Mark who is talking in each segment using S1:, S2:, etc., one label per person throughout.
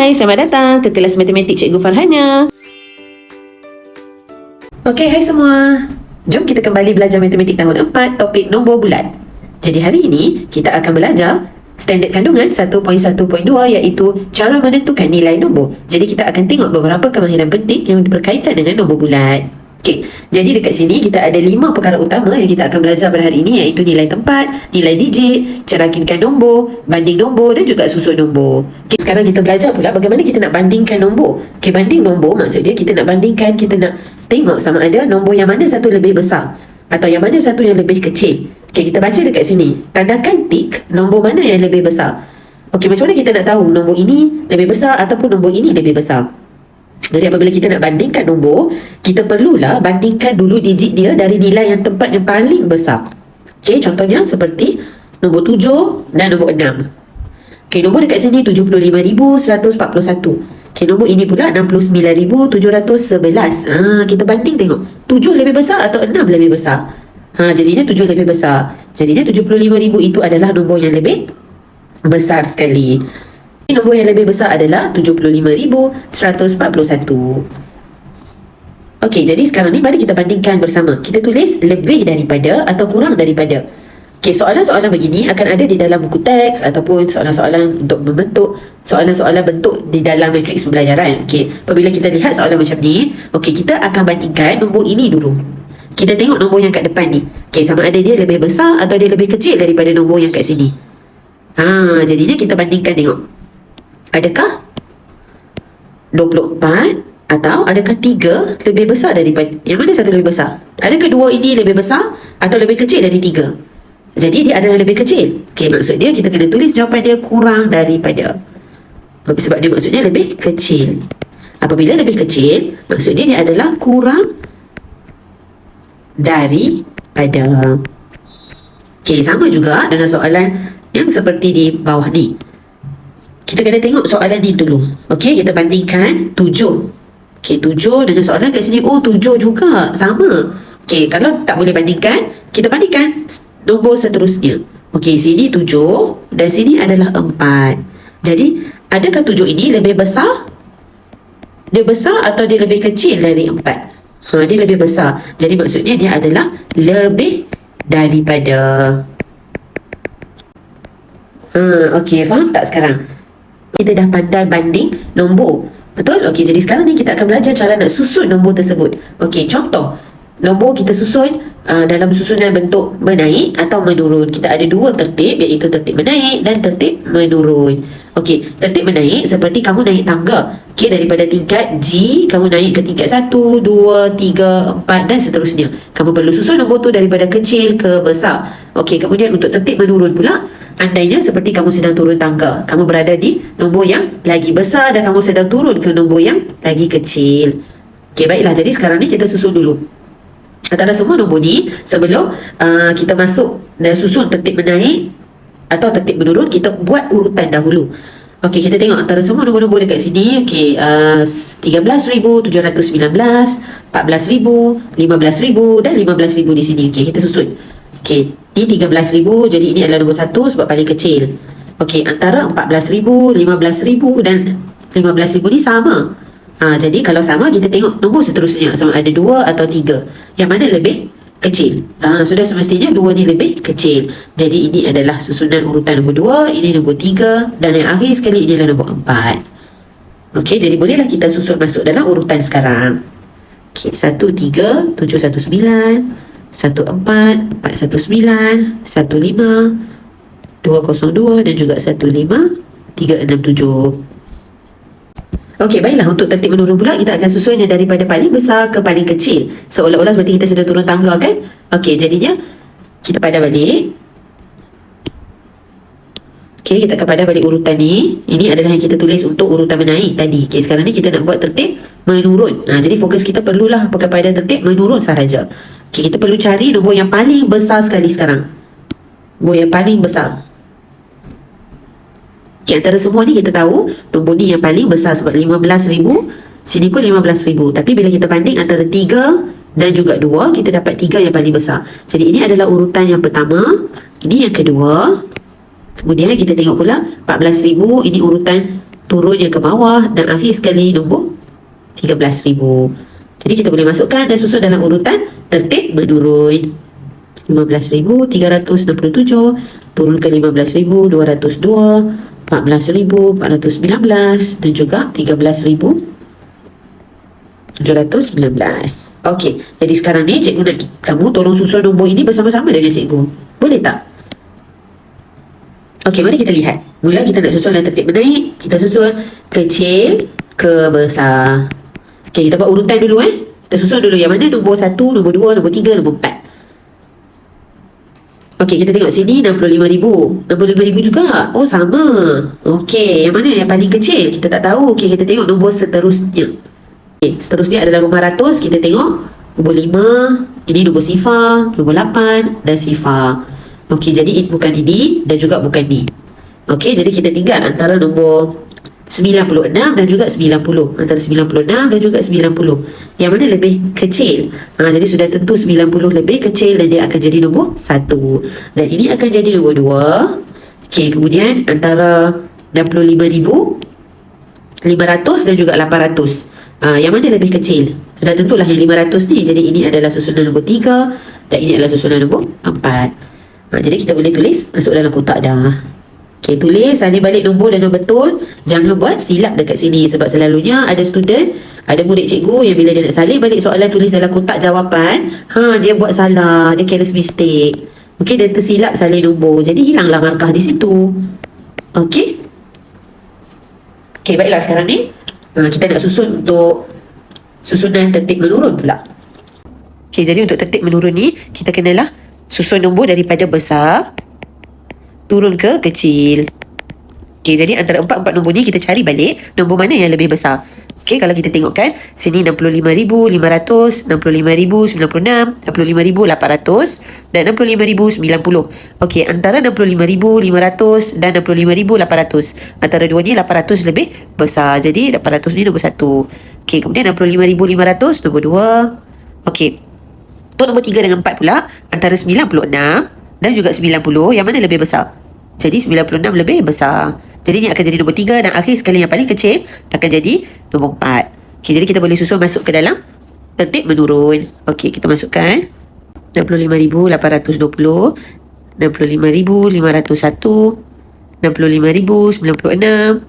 S1: Hai, selamat datang ke kelas matematik Cikgu Farhana. Okey, hai semua. Jom kita kembali belajar matematik tahun 4, topik nombor bulat. Jadi hari ini kita akan belajar standard kandungan 1.1.2 iaitu cara menentukan nilai nombor. Jadi kita akan tengok beberapa kemahiran penting yang berkaitan dengan nombor bulat. Okey, jadi dekat sini kita ada 5 perkara utama yang kita akan belajar pada hari ini iaitu nilai tempat, nilai digit, cara kinkan nombor, banding nombor dan juga susun nombor. Okey, sekarang kita belajar pula bagaimana kita nak bandingkan nombor. Okey, banding nombor maksud dia kita nak bandingkan, kita nak tengok sama ada nombor yang mana satu lebih besar atau yang mana satu yang lebih kecil. Okey, kita baca dekat sini. Tandakan tik nombor mana yang lebih besar. Okey, macam mana kita nak tahu nombor ini lebih besar ataupun nombor ini lebih besar? Jadi apabila kita nak bandingkan nombor, kita perlulah bandingkan dulu digit dia dari nilai yang tempat yang paling besar. Okey, contohnya seperti nombor 7 dan nombor 6. Okey, nombor dekat sini 75,141. Okey, nombor ini pula 69,711. Kita banding tengok. 7 lebih besar atau 6 lebih besar? Jadinya 7 lebih besar. Jadinya 75,000 itu adalah nombor yang lebih besar sekali. Nombor yang lebih besar adalah 75,141. Okey, jadi sekarang ni mari kita bandingkan bersama. Kita tulis lebih daripada atau kurang daripada. Okey, soalan-soalan begini akan ada di dalam buku teks ataupun soalan-soalan untuk membentuk soalan-soalan bentuk di dalam matriks pembelajaran. Okey, apabila kita lihat soalan macam ni, okey, kita akan bandingkan nombor ini dulu. Kita tengok nombor yang kat depan ni. Okey, sama ada dia lebih besar atau dia lebih kecil daripada nombor yang kat sini. Jadinya kita bandingkan tengok. Adakah 24 atau adakah 3 lebih besar daripada, yang mana satu lebih besar? Adakah dua ini lebih besar atau lebih kecil dari 3? Jadi dia adalah lebih kecil. Okey, maksud dia kita kena tulis jawapan dia kurang daripada. Sebab dia maksudnya lebih kecil. Apabila lebih kecil, maksud dia adalah kurang daripada. Okey, sama juga dengan soalan yang seperti di bawah ni. Kita kena tengok soalan ni dulu. Okey, kita bandingkan 7. Okey, 7 dengan soalan kat sini. Oh, 7 juga. Sama. Okey, kalau tak boleh bandingkan, kita bandingkan nombor seterusnya. Okey, sini 7 dan sini adalah 4. Jadi, adakah 7 ini lebih besar? Dia besar atau dia lebih kecil dari 4? Dia lebih besar. Jadi, maksudnya dia adalah lebih daripada. Okey, faham tak sekarang? Kita dah pandai banding nombor. Betul? Okey, jadi sekarang ni kita akan belajar cara nak susun nombor tersebut. Okey, contoh. Nombor kita susun dalam susunan bentuk menaik atau menurun. Kita ada dua tertib iaitu tertib menaik dan tertib menurun. Okey, tertib menaik seperti kamu naik tangga. Okey, daripada tingkat G, kamu naik ke tingkat 1, 2, 3, 4 dan seterusnya. Kamu perlu susun nombor tu daripada kecil ke besar. Okey, kemudian untuk tertib menurun pula, andainya seperti kamu sedang turun tangga, kamu berada di nombor yang lagi besar dan kamu sedang turun ke nombor yang lagi kecil. Okey, baiklah. Jadi sekarang ni kita susun dulu. Antara semua nombor ni, sebelum kita masuk dan susun tertib menaik atau tertib menurun, kita buat urutan dahulu. Okey, kita tengok antara semua nombor-nombor dekat sini. Okey, 13,719, 14,000, 15,000 dan 15,000 di sini. Okey, kita susun. Okey, ni 13,000, jadi ini adalah nombor 1 sebab paling kecil. Okey, antara 14,000, 15,000 dan 15,000 ni sama. Jadi kalau sama, kita tengok nombor seterusnya sama ada 2 atau 3. Yang mana lebih kecil? Sudah semestinya 2 ni lebih kecil. Jadi ini adalah susunan urutan nombor 2, ini nombor 3 dan yang akhir sekali ini adalah nombor 4. Okey, jadi bolehlah kita susun masuk dalam urutan sekarang. Okey, 13, 719, 14, 419, 15, 202 dan juga 15, 367. Okey, baiklah. Untuk tertib menurun pula, kita akan susunnya daripada paling besar ke paling kecil. Seolah-olah seperti kita sedang turun tangga, kan? Okey, jadinya kita padah balik. Okey, kita akan padah balik urutan ni. Ini adalah yang kita tulis untuk urutan menaik tadi. Okey, sekarang ni kita nak buat tertib menurun. Jadi fokus kita perlulah kepada tertib menurun sahaja. Okey, kita perlu cari nombor yang paling besar sekali sekarang. Nombor yang paling besar. Okay, antara semua ni kita tahu nombor ni yang paling besar sebab 15,000. Sini pun 15,000. Tapi bila kita banding antara 3 dan juga 2, kita dapat 3 yang paling besar. Jadi ini adalah urutan yang pertama. Ini yang kedua. Kemudian kita tengok pula 14,000. Ini urutan turunnya ke bawah dan akhir sekali nombor 13,000. Jadi kita boleh masukkan dan susun dalam urutan tertib menurun. 15,367 turun ke 15,202, 14,419 dan juga 13,719. Okey, jadi sekarang ni cikgu nak kamu tolong susun nombor ini bersama-sama dengan cikgu. Boleh tak? Okey, mari kita lihat. Mula kita nak susun dalam tertib menaik. Kita susun kecil ke besar. Okey, kita buat urutan dulu Kita susun dulu yang mana nombor 1, nombor 2, nombor 3, nombor 4. Okey, kita tengok sini 65,000. 65,000 juga. Oh, sama. Okey, yang mana yang paling kecil? Kita tak tahu. Okey, kita tengok nombor seterusnya. Okey, seterusnya adalah nombor ratus. Kita tengok nombor 5. Ini nombor sifar, nombor 8 dan sifar. Okey, jadi bukan ini dan juga bukan ni. Okey, jadi kita tinggal antara nombor 96 dan juga 90. Antara 96 dan juga 90. Yang mana lebih kecil? Jadi sudah tentu 90 lebih kecil dan dia akan jadi nombor 1. Dan ini akan jadi nombor 2. Okey, kemudian antara 65,500 dan juga 800. Yang mana lebih kecil? Sudah tentulah yang 500 ni. Jadi ini adalah susunan nombor 3 dan ini adalah susunan nombor 4. Jadi kita boleh tulis masuk dalam kotak dah. Okey, tulis salin balik nombor dengan betul. Jangan buat silap dekat sini sebab selalunya ada student, ada murid cikgu yang bila dia nak salin balik soalan tulis dalam kotak jawapan, dia buat salah, dia careless mistake. Okey, dia tersilap salin nombor. Jadi hilanglah markah di situ. Okey. Okey, baiklah sekarang ni kita nak susun untuk susunan tertib menurun pula. Okey, jadi untuk tertib menurun ni kita kenalah susun nombor daripada besar turun ke kecil. Okey, jadi antara empat nombor ni kita cari balik nombor mana yang lebih besar. Okey, kalau kita tengokkan sini 65,500, 65,096, 65,800 dan 65,090. Okey, antara 65,500 dan 65,800, antara dua ni 800 lebih besar. Jadi 800 ni nombor 1. Okey, kemudian 65,500 nombor 2. Okey, untuk nombor 3 dengan 4 pula, antara 96 dan juga 90, yang mana lebih besar? Jadi 96 lebih besar. Jadi ni akan jadi nombor 3 dan akhir sekali yang paling kecil akan jadi nombor 4. Okey, jadi kita boleh susun masuk ke dalam tertib menurun. Okey, kita masukkan 65,820, 65,501, 65,096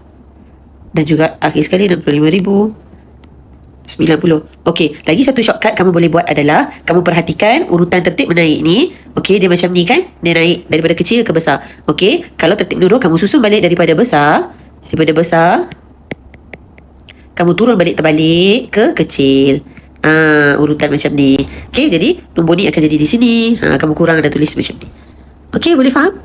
S1: dan juga akhir sekali 65,090. Okey, lagi satu shortcut kamu boleh buat adalah kamu perhatikan urutan tertib menaik ni. Okey, dia macam ni kan? Dia naik daripada kecil ke besar. Okey, kalau tertib menurun kamu susun balik daripada besar. Daripada besar kamu turun balik terbalik ke kecil. Urutan macam ni. Okey, jadi nombor ni akan jadi di sini. Kamu kurang dan tulis macam ni. Okey, boleh faham?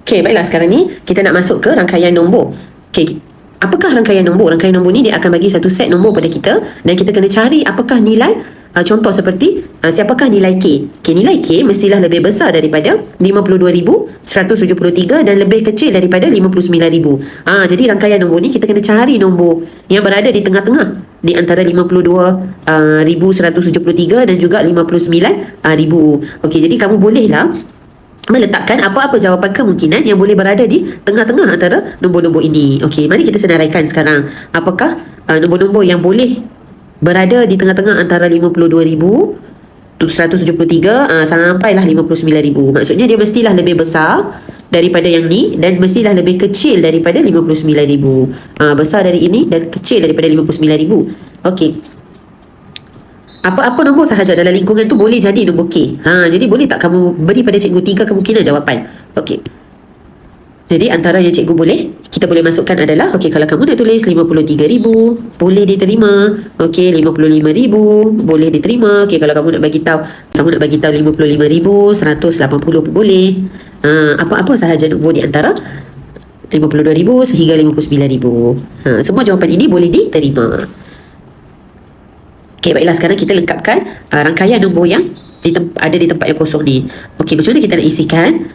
S1: Okey, baiklah sekarang ni kita nak masuk ke rangkaian nombor. Okey, apakah rangkaian nombor? Rangkaian nombor ni dia akan bagi satu set nombor pada kita dan kita kena cari apakah nilai. Contoh seperti siapakah nilai K? Okey, nilai K mestilah lebih besar daripada 52,173 dan lebih kecil daripada 59,000. Jadi rangkaian nombor ni kita kena cari nombor yang berada di tengah-tengah di antara 52,173 dan juga 59,000. Okey, jadi kamu bolehlah meletakkan apa-apa jawapan kemungkinan yang boleh berada di tengah-tengah antara nombor-nombor ini. Okey, mari kita senaraikan sekarang. Apakah nombor-nombor yang boleh berada di tengah-tengah antara 52,173 sampailah 59,000. Maksudnya dia mestilah lebih besar daripada yang ni dan mestilah lebih kecil daripada 59,000. Besar dari ini dan kecil daripada 59,000. Okey. Apa-apa nombor sahaja dalam lingkungan tu boleh jadi nombor K. Jadi boleh tak kamu beri pada cikgu 3 kemungkinan jawapan? Okey. Jadi antara yang cikgu kita boleh masukkan adalah, okey, kalau kamu nak tulis 53,000 boleh diterima. Okey, 55,000 boleh diterima. Okey, kalau kamu nak bagi tahu 55,180 pun boleh. Apa-apa sahaja nombor di antara 52,000 sehingga 59,000. Semua jawapan ini boleh diterima. Okey, baiklah sekarang kita lengkapkan rangkaian nombor yang ada di tempat yang kosong ni. Okey, macam mana kita nak isikan?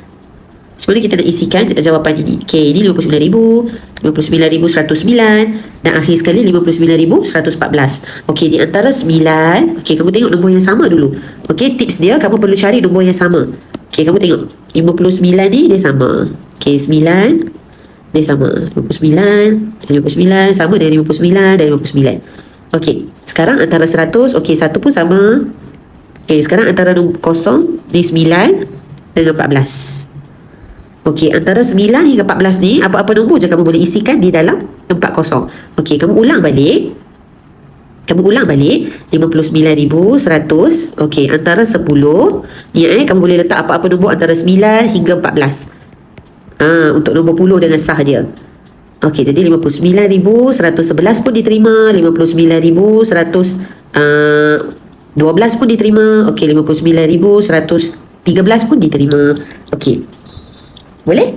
S1: Sebenarnya kita nak isikan jawapan ini. Okey, ini 59,000, 59,109 dan akhir sekali 59,114. Okey, di antara 9, okey, kamu tengok nombor yang sama dulu. Okey, tips dia kamu perlu cari nombor yang sama. Okey, kamu tengok 59 ni dia sama. Okey, 9 Dia sama 59 dan 59, sama dengan 59 dan 59. Okey, sekarang antara 100, okey, 1 pun sama. Okey, sekarang antara kosong ni 9 dengan 14. Okey, antara 9 hingga 14 ni, apa-apa nombor je kamu boleh isikan di dalam tempat kosong. Okey, kamu ulang balik. 59,100. Okey, antara 10 ni kamu boleh letak apa-apa nombor antara 9 hingga 14. Untuk nombor puluh dengan sah dia. Okey, jadi 59,111 pun diterima, 59,112 pun diterima. Okey, 59,113 pun diterima. Okey, boleh?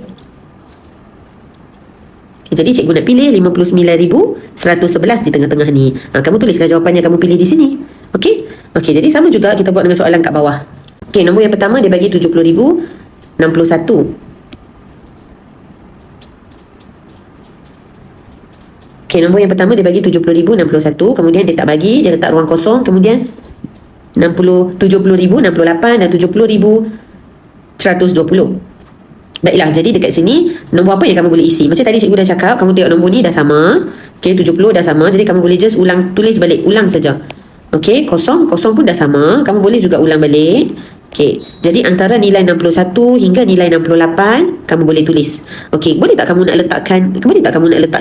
S1: Okay, jadi cikgu nak pilih 59,111 di tengah-tengah ni. Kamu tulislah jawapan yang kamu pilih di sini. Okey? Okey, jadi sama juga kita buat dengan soalan kat bawah. Okey, nombor yang pertama dia bagi 70,061. Okey, nombor yang pertama dia bagi 70,061. Kemudian dia tak bagi, dia letak ruang kosong. Kemudian 70,068 dan 70,120. Baiklah, jadi dekat sini nombor apa yang kamu boleh isi? Macam tadi cikgu dah cakap, kamu tengok nombor ni dah sama. Okey, 70 dah sama. Jadi kamu boleh just tulis balik, ulang saja. Okey, kosong pun dah sama. Kamu boleh juga ulang balik. Okey, jadi antara nilai 61 hingga nilai 68 kamu boleh tulis. Okey, boleh tak kamu nak letak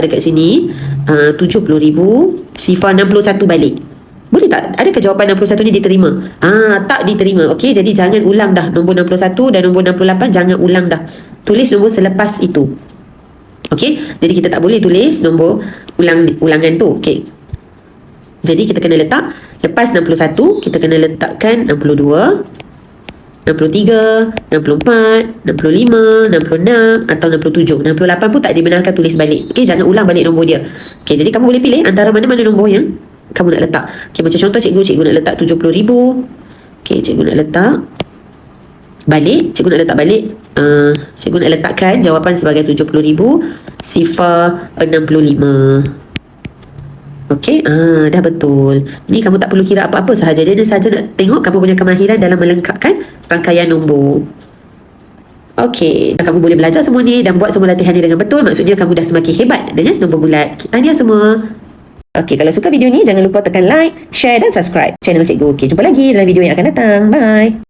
S1: dekat sini 70,000 sifar 61 balik? Boleh tak? Adakah jawapan 61 ni diterima? Tak diterima. Okey, jadi jangan ulang dah nombor 61 dan nombor 68, jangan ulang dah. Tulis nombor selepas itu. Okey, jadi kita tak boleh tulis nombor ulangan tu. Okey. Jadi kita kena letak lepas 61, kita kena letakkan 62, 63, 64, 65, 66 atau 67. 68 pun tak dibenarkan tulis balik. Okey, jangan ulang balik nombor dia. Okey, jadi kamu boleh pilih antara mana-mana nombor yang kamu nak letak. Okey, macam contoh cikgu nak letak 70,000. Okey, cikgu nak letak balik. Cikgu nak letakkan jawapan sebagai 70,000 sifar 65. Okey, dah betul. Ini kamu tak perlu kira apa-apa sahaja. Dia sahaja nak tengok kamu punya kemahiran dalam melengkapkan rangkaian nombor. Okey, kamu boleh belajar semua ni dan buat semua latihan ni dengan betul. Maksudnya kamu dah semakin hebat dengan nombor bulat. Tahniah semua. Okey, kalau suka video ni jangan lupa tekan like, share dan subscribe channel cikgu. Okey, jumpa lagi dalam video yang akan datang. Bye.